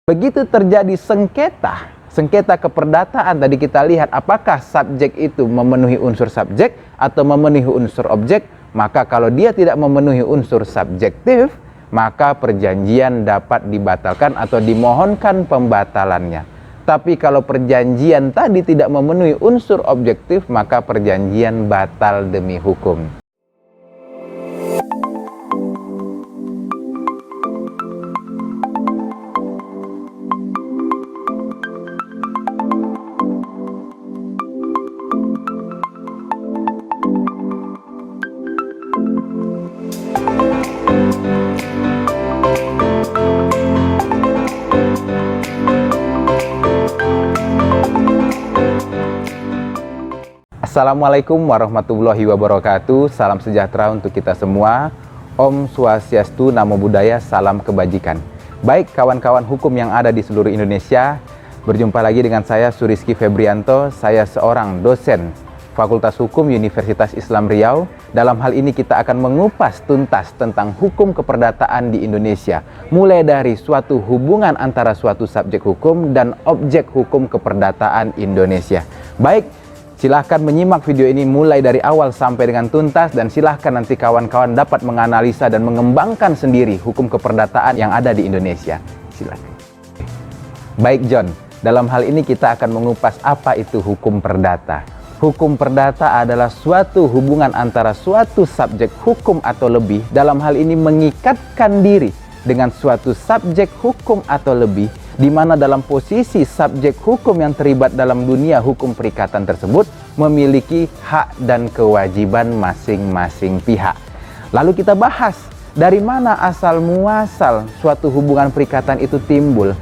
Begitu terjadi sengketa keperdataan, tadi kita lihat apakah subjek itu memenuhi unsur subjek atau memenuhi unsur objek. Maka kalau dia tidak memenuhi unsur subjektif, maka perjanjian dapat dibatalkan atau dimohonkan pembatalannya. Tapi kalau perjanjian tadi tidak memenuhi unsur objektif, maka perjanjian batal demi hukum. Assalamualaikum warahmatullahi wabarakatuh. Salam sejahtera untuk kita semua. Om Swastiastu, Namo Buddhaya, salam kebajikan. Baik kawan-kawan hukum yang ada di seluruh Indonesia, berjumpa lagi dengan saya Surisky Febrianto. Saya seorang dosen Fakultas Hukum Universitas Islam Riau. Dalam hal ini kita akan mengupas tuntas tentang hukum keperdataan di Indonesia, mulai dari suatu hubungan antara suatu subjek hukum dan objek hukum keperdataan Indonesia. Baik, silahkan menyimak video ini mulai dari awal sampai dengan tuntas, dan silahkan nanti kawan-kawan dapat menganalisa dan mengembangkan sendiri hukum keperdataan yang ada di Indonesia. Silahkan. Baik John, dalam hal ini kita akan mengupas apa itu hukum perdata. Hukum perdata adalah suatu hubungan antara suatu subjek hukum atau lebih, dalam hal ini mengikatkan diri dengan suatu subjek hukum atau lebih, di mana dalam posisi subjek hukum yang terlibat dalam dunia hukum perikatan tersebut memiliki hak dan kewajiban masing-masing pihak. Lalu kita bahas dari mana asal muasal suatu hubungan perikatan itu timbul.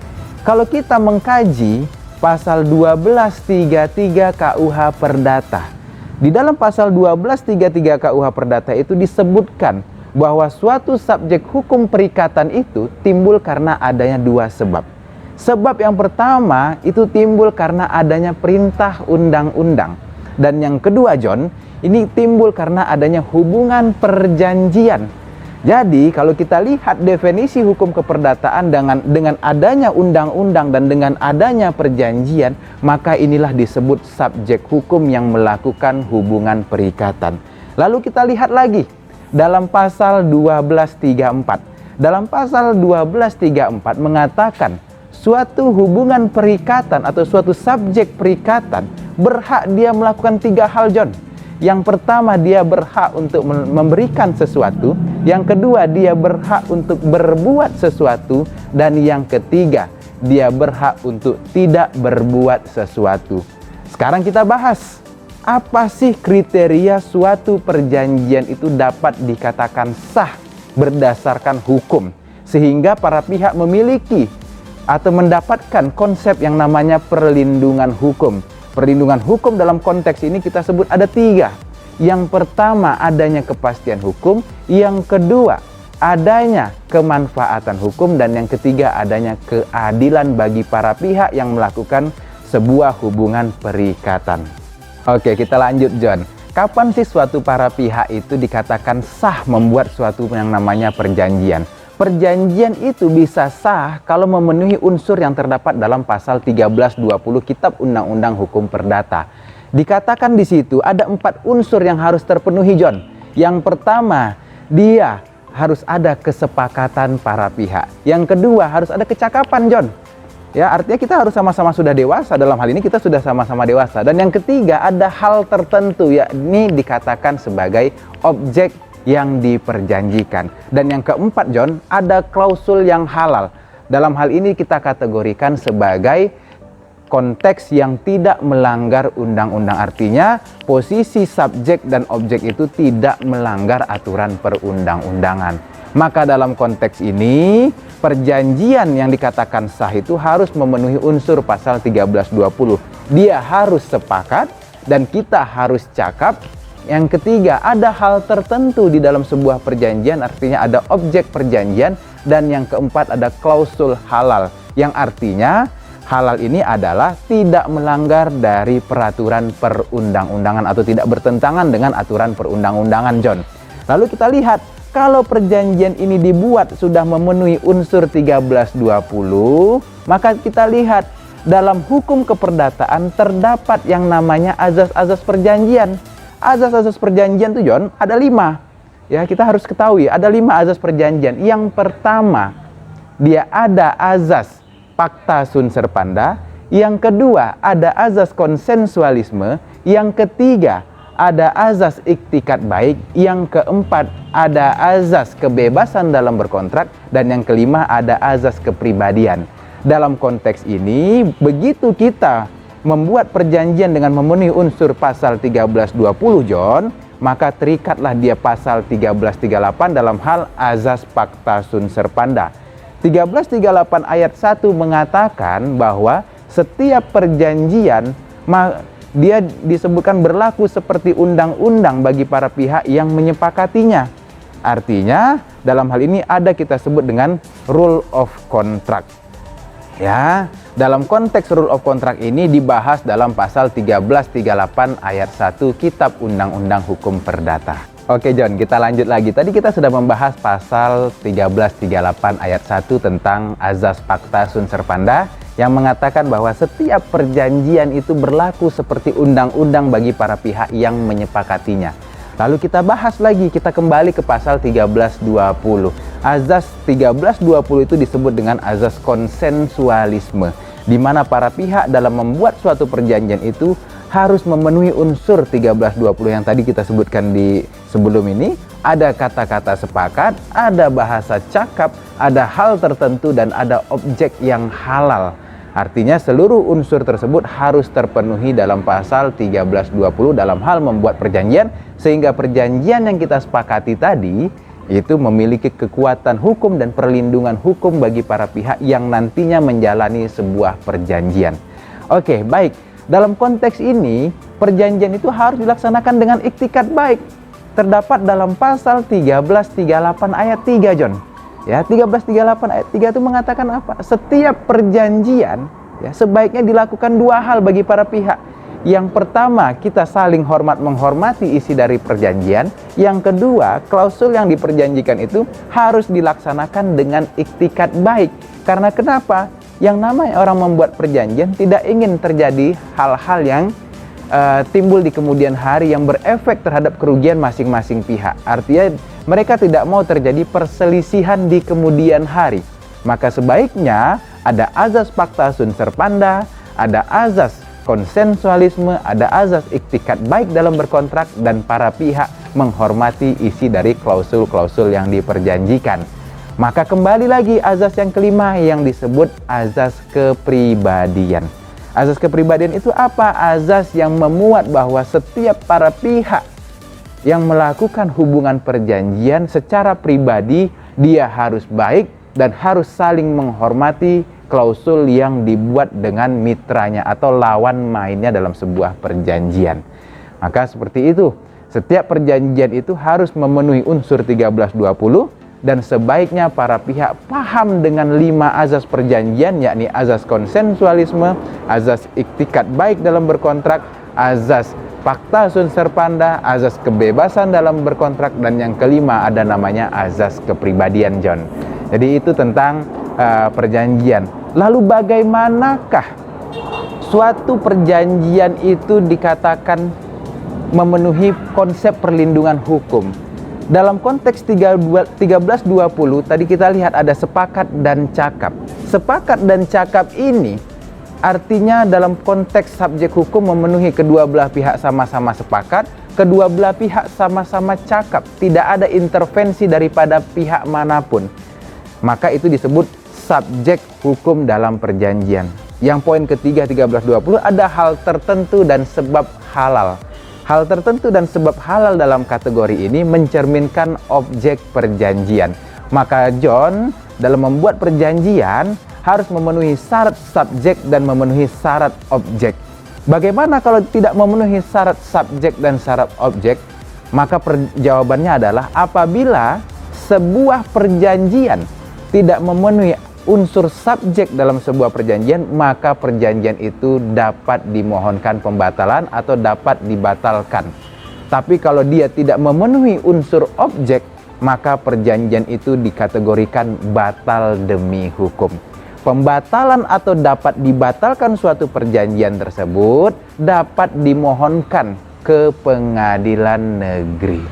Kalau kita mengkaji pasal 1233 KUH Perdata, di dalam pasal 1233 KUH Perdata itu disebutkan bahwa suatu subjek hukum perikatan itu timbul karena adanya dua sebab. Sebab yang pertama itu timbul karena adanya perintah undang-undang. Dan yang kedua John, ini timbul karena adanya hubungan perjanjian. Jadi kalau kita lihat definisi hukum keperdataan dengan adanya undang-undang dan dengan adanya perjanjian, maka inilah disebut subjek hukum yang melakukan hubungan perikatan. Lalu kita lihat lagi dalam pasal 1234. Dalam pasal 1234 mengatakan suatu hubungan perikatan atau suatu subjek perikatan berhak dia melakukan tiga hal John. Yang pertama, dia berhak untuk memberikan sesuatu. Yang kedua, dia berhak untuk berbuat sesuatu. Dan yang ketiga, dia berhak untuk tidak berbuat sesuatu. Sekarang kita bahas, apa sih kriteria suatu perjanjian itu dapat dikatakan sah berdasarkan hukum, sehingga para pihak memiliki atau mendapatkan konsep yang namanya perlindungan hukum. Perlindungan hukum dalam konteks ini kita sebut ada tiga. Yang pertama, adanya kepastian hukum. Yang kedua, adanya kemanfaatan hukum. Dan yang ketiga, adanya keadilan bagi para pihak yang melakukan sebuah hubungan perikatan. Oke, kita lanjut John. Kapan sih suatu para pihak itu dikatakan sah membuat suatu yang namanya perjanjian? Perjanjian itu bisa sah kalau memenuhi unsur yang terdapat dalam pasal 1320 Kitab Undang-Undang Hukum Perdata. Dikatakan di situ ada 4 unsur yang harus terpenuhi John. Yang pertama, dia harus ada kesepakatan para pihak. Yang kedua, harus ada kecakapan John. Ya, artinya kita harus sama-sama sudah dewasa. Dalam hal ini kita sudah sama-sama dewasa. Dan yang ketiga, ada hal tertentu, yakni dikatakan sebagai objek yang diperjanjikan. Dan yang keempat John, ada klausul yang halal. Dalam hal ini kita kategorikan sebagai konteks yang tidak melanggar undang-undang. Artinya posisi subjek dan objek itu tidak melanggar aturan perundang-undangan. Maka dalam konteks ini perjanjian yang dikatakan sah itu harus memenuhi unsur pasal 1320. Dia harus sepakat dan kita harus cakap. Yang ketiga, ada hal tertentu di dalam sebuah perjanjian, artinya ada objek perjanjian. Dan yang keempat, ada klausul halal, yang artinya halal ini adalah tidak melanggar dari peraturan perundang-undangan atau tidak bertentangan dengan aturan perundang-undangan John. Lalu kita lihat, kalau perjanjian ini dibuat sudah memenuhi unsur 1320, Maka kita lihat dalam hukum keperdataan terdapat yang namanya azas-azas perjanjian. Azas-azas perjanjian itu John ada 5. Ya, kita harus ketahui ada 5 azas perjanjian. Yang pertama, dia ada azas pacta sunt serpanda. Yang kedua, ada azas konsensualisme. Yang ketiga, ada azas iktikat baik. Yang keempat, ada azas kebebasan dalam berkontrak. Dan yang kelima, ada azas kepribadian. Dalam konteks ini, begitu kita membuat perjanjian dengan memenuhi unsur pasal 1320 John, maka terikatlah dia pasal 1338 dalam hal azas pacta sunt serpanda. 1338 ayat 1 mengatakan bahwa setiap perjanjian dia disebutkan berlaku seperti undang-undang bagi para pihak yang menyepakatinya. Artinya dalam hal ini ada kita sebut dengan rule of contract. Ya, dalam konteks rule of contract ini dibahas dalam pasal 1338 ayat 1 Kitab Undang-Undang Hukum Perdata. Oke John, kita lanjut lagi. Tadi kita sudah membahas pasal 1338 ayat 1 tentang azas pacta sunt serpanda yang mengatakan bahwa setiap perjanjian itu berlaku seperti undang-undang bagi para pihak yang menyepakatinya. Lalu kita bahas lagi, kita kembali ke pasal 1320. Azas 1320 itu disebut dengan azas konsensualisme, di mana para pihak dalam membuat suatu perjanjian itu harus memenuhi unsur 1320 yang tadi kita sebutkan di sebelum ini. Ada kata-kata sepakat, ada bahasa cakap, ada hal tertentu, dan ada objek yang halal. Artinya seluruh unsur tersebut harus terpenuhi dalam pasal 1320 dalam hal membuat perjanjian, sehingga perjanjian yang kita sepakati tadi itu memiliki kekuatan hukum dan perlindungan hukum bagi para pihak yang nantinya menjalani sebuah perjanjian. Oke, baik. Dalam konteks ini, perjanjian itu harus dilaksanakan dengan iktikat baik. Terdapat dalam pasal 1338 ayat 3, John. Ya, 1338 ayat 3 itu mengatakan apa? Setiap perjanjian ya sebaiknya dilakukan 2 hal bagi para pihak. Yang pertama, kita saling hormat menghormati isi dari perjanjian. Yang kedua, klausul yang diperjanjikan itu harus dilaksanakan dengan iktikat baik. Karena kenapa? Yang namanya orang membuat perjanjian tidak ingin terjadi hal-hal yang timbul di kemudian hari yang berefek terhadap kerugian masing-masing pihak. Artinya mereka tidak mau terjadi perselisihan di kemudian hari. Maka sebaiknya ada azas pacta sunt serpanda, ada azas konsensualisme, ada azas iktikat baik dalam berkontrak, dan para pihak menghormati isi dari klausul-klausul yang diperjanjikan. Maka kembali lagi azas yang kelima yang disebut azas kepribadian. Azas kepribadian itu apa? Azas yang memuat bahwa setiap para pihak yang melakukan hubungan perjanjian secara pribadi, dia harus baik dan harus saling menghormati klausul yang dibuat dengan mitranya atau lawan mainnya dalam sebuah perjanjian. Maka seperti itu, setiap perjanjian itu harus memenuhi unsur 1320, dan sebaiknya para pihak paham dengan 5 azas perjanjian, yakni azas konsensualisme, azas iktikat baik dalam berkontrak, azas pacta sunt serpanda, azas kebebasan dalam berkontrak, dan yang kelima ada namanya azas kepribadian, John. Jadi itu tentang perjanjian. Lalu bagaimanakah suatu perjanjian itu dikatakan memenuhi konsep perlindungan hukum? Dalam konteks 1320 tadi kita lihat ada sepakat dan cakap. Sepakat dan cakap ini artinya dalam konteks subjek hukum memenuhi kedua belah pihak sama-sama sepakat, kedua belah pihak sama-sama cakap, tidak ada intervensi daripada pihak manapun. Maka itu disebut subjek hukum dalam perjanjian. Yang poin ketiga 1320 ada hal tertentu dan sebab halal. Hal tertentu dan sebab halal dalam kategori ini mencerminkan objek perjanjian. Maka John dalam membuat perjanjian harus memenuhi syarat subjek dan memenuhi syarat objek. Bagaimana kalau tidak memenuhi syarat subjek dan syarat objek? Maka jawabannya adalah apabila sebuah perjanjian tidak memenuhi unsur subjek dalam sebuah perjanjian, maka perjanjian itu dapat dimohonkan pembatalan atau dapat dibatalkan. Tapi kalau dia tidak memenuhi unsur objek, maka perjanjian itu dikategorikan batal demi hukum. Pembatalan atau dapat dibatalkan suatu perjanjian tersebut dapat dimohonkan ke pengadilan negeri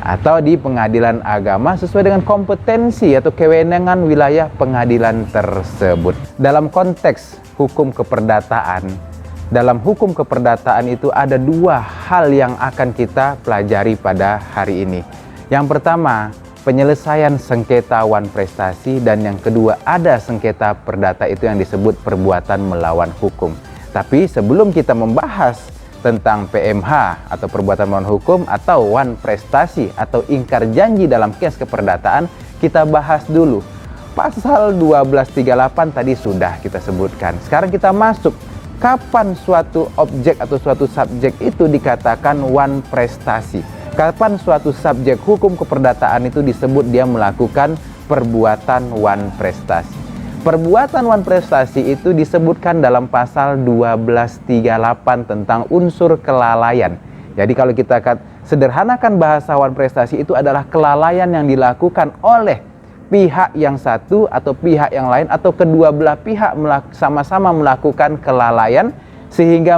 atau di pengadilan agama sesuai dengan kompetensi atau kewenangan wilayah pengadilan tersebut. Dalam konteks hukum keperdataan, dalam hukum keperdataan itu ada dua hal yang akan kita pelajari pada hari ini. Yang pertama, penyelesaian sengketa wan prestasi, dan yang kedua ada sengketa perdata itu yang disebut perbuatan melawan hukum. Tapi sebelum kita membahas tentang PMH atau perbuatan melawan hukum atau wan prestasi atau ingkar janji dalam kes keperdataan, kita bahas dulu pasal 1238 tadi sudah kita sebutkan. Sekarang kita masuk kapan suatu objek atau suatu subjek itu dikatakan wan prestasi. Kapan suatu subjek hukum keperdataan itu disebut dia melakukan perbuatan wan prestasi. Perbuatan wan prestasi itu disebutkan dalam pasal 1238 tentang unsur kelalaian. Jadi kalau kita sederhanakan bahasa wan prestasi itu adalah kelalaian yang dilakukan oleh pihak yang satu atau pihak yang lain atau kedua belah pihak sama-sama melakukan kelalaian sehingga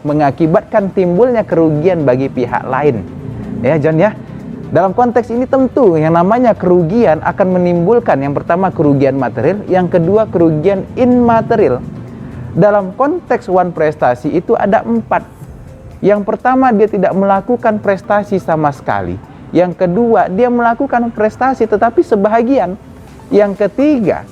mengakibatkan timbulnya kerugian bagi pihak lain. Ya John ya. Dalam konteks ini tentu yang namanya kerugian akan menimbulkan yang pertama kerugian material, yang kedua kerugian immaterial. Dalam konteks wan prestasi itu ada 4. Yang pertama dia tidak melakukan prestasi sama sekali. Yang kedua dia melakukan prestasi tetapi sebahagian. Yang ketiga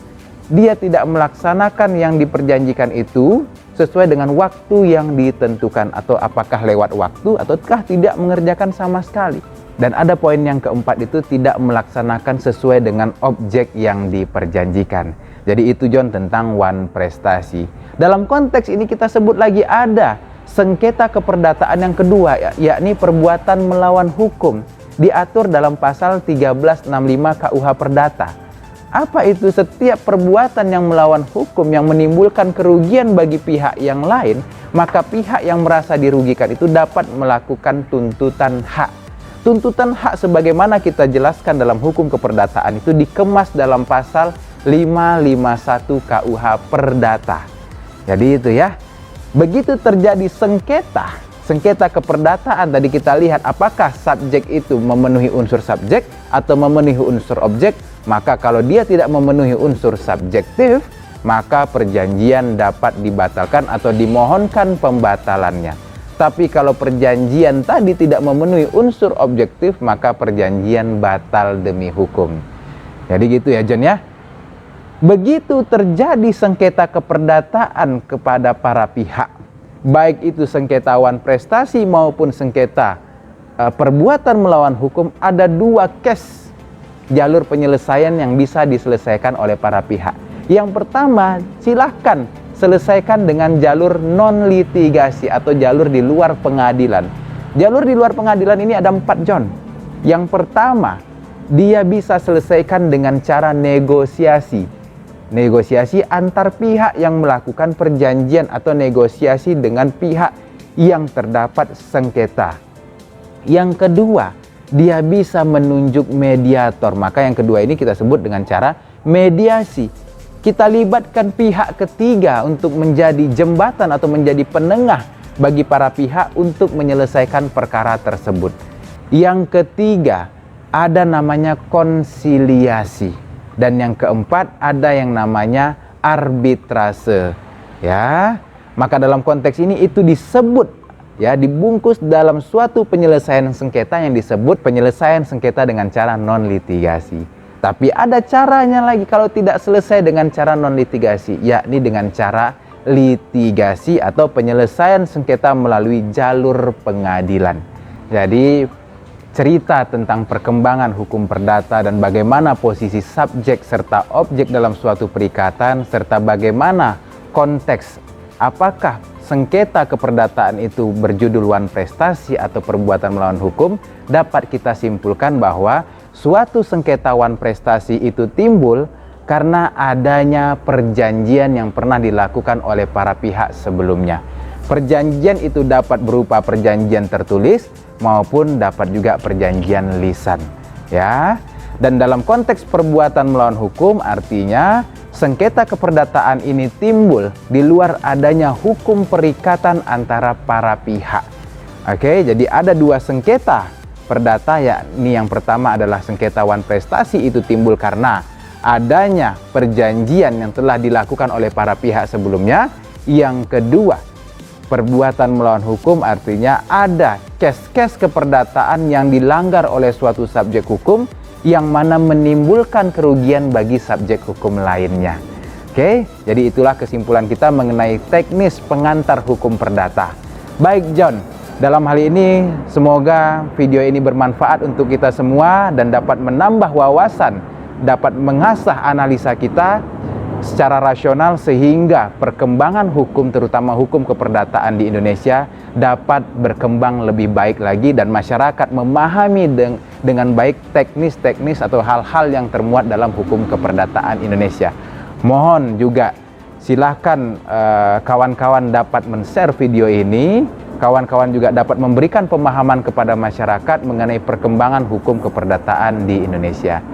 dia tidak melaksanakan yang diperjanjikan itu sesuai dengan waktu yang ditentukan, atau apakah lewat waktu ataukah tidak mengerjakan sama sekali. Dan ada poin yang keempat itu tidak melaksanakan sesuai dengan objek yang diperjanjikan. Jadi itu John tentang wan prestasi. Dalam konteks ini kita sebut lagi ada sengketa keperdataan yang kedua, yakni perbuatan melawan hukum. Diatur dalam pasal 1365 KUH Perdata. Apa itu? Setiap perbuatan yang melawan hukum yang menimbulkan kerugian bagi pihak yang lain, maka pihak yang merasa dirugikan itu dapat melakukan tuntutan hak. Tuntutan hak sebagaimana kita jelaskan dalam hukum keperdataan itu dikemas dalam pasal 551 KUH Perdata. Jadi itu ya. Begitu terjadi sengketa keperdataan, tadi kita lihat apakah subjek itu memenuhi unsur subjek atau memenuhi unsur objek. Maka kalau dia tidak memenuhi unsur subjektif, maka perjanjian dapat dibatalkan atau dimohonkan pembatalannya. Tapi kalau perjanjian tadi tidak memenuhi unsur objektif, maka perjanjian batal demi hukum. Jadi gitu ya John ya. Begitu terjadi sengketa keperdataan kepada para pihak, baik itu sengketa wan prestasi maupun sengketa perbuatan melawan hukum, ada 2 case jalur penyelesaian yang bisa diselesaikan oleh para pihak. Yang pertama, silahkan selesaikan dengan jalur non-litigasi atau jalur di luar pengadilan. Jalur di luar pengadilan ini ada 4 John. Yang pertama, dia bisa selesaikan dengan cara negosiasi. Negosiasi antar pihak yang melakukan perjanjian atau negosiasi dengan pihak yang terdapat sengketa. Yang kedua, dia bisa menunjuk mediator. Maka yang kedua ini kita sebut dengan cara mediasi. Kita libatkan pihak ketiga untuk menjadi jembatan atau menjadi penengah bagi para pihak untuk menyelesaikan perkara tersebut. Yang ketiga, ada namanya konsiliasi. Dan yang keempat, ada yang namanya arbitrase. Ya, maka dalam konteks ini itu disebut, ya, dibungkus dalam suatu penyelesaian sengketa yang disebut penyelesaian sengketa dengan cara non-litigasi. Tapi ada caranya lagi kalau tidak selesai dengan cara non-litigasi, yakni dengan cara litigasi atau penyelesaian sengketa melalui jalur pengadilan. Jadi cerita tentang perkembangan hukum perdata dan bagaimana posisi subjek serta objek dalam suatu perikatan, serta bagaimana konteks apakah sengketa keperdataan itu berjudul wan prestasi atau perbuatan melawan hukum, dapat kita simpulkan bahwa suatu sengketa wan prestasi itu timbul karena adanya perjanjian yang pernah dilakukan oleh para pihak sebelumnya. Perjanjian itu dapat berupa perjanjian tertulis maupun dapat juga perjanjian lisan, ya. Dan dalam konteks perbuatan melawan hukum artinya sengketa keperdataan ini timbul di luar adanya hukum perikatan antara para pihak. Oke, jadi ada dua sengketa perdata, yakni yang pertama adalah sengketa wan prestasi, itu timbul karena adanya perjanjian yang telah dilakukan oleh para pihak sebelumnya. Yang kedua, perbuatan melawan hukum, artinya ada kes-kes keperdataan yang dilanggar oleh suatu subjek hukum yang mana menimbulkan kerugian bagi subjek hukum lainnya. Oke, jadi itulah kesimpulan kita mengenai teknis pengantar hukum perdata. Baik John, dalam hal ini semoga video ini bermanfaat untuk kita semua dan dapat menambah wawasan, dapat mengasah analisa kita secara rasional sehingga perkembangan hukum, terutama hukum keperdataan di Indonesia, dapat berkembang lebih baik lagi dan masyarakat memahami dengan baik teknis-teknis atau hal-hal yang termuat dalam hukum keperdataan Indonesia. Mohon juga silahkan kawan-kawan dapat men-share video ini, kawan-kawan juga dapat memberikan pemahaman kepada masyarakat mengenai perkembangan hukum keperdataan di Indonesia.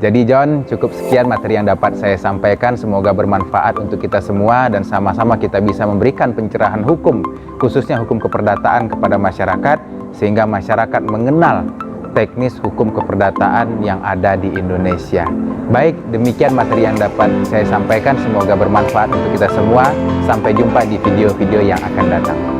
Jadi John, cukup sekian materi yang dapat saya sampaikan, semoga bermanfaat untuk kita semua dan sama-sama kita bisa memberikan pencerahan hukum, khususnya hukum keperdataan kepada masyarakat, sehingga masyarakat mengenal teknis hukum keperdataan yang ada di Indonesia. Baik, demikian materi yang dapat saya sampaikan, semoga bermanfaat untuk kita semua. Sampai jumpa di video-video yang akan datang.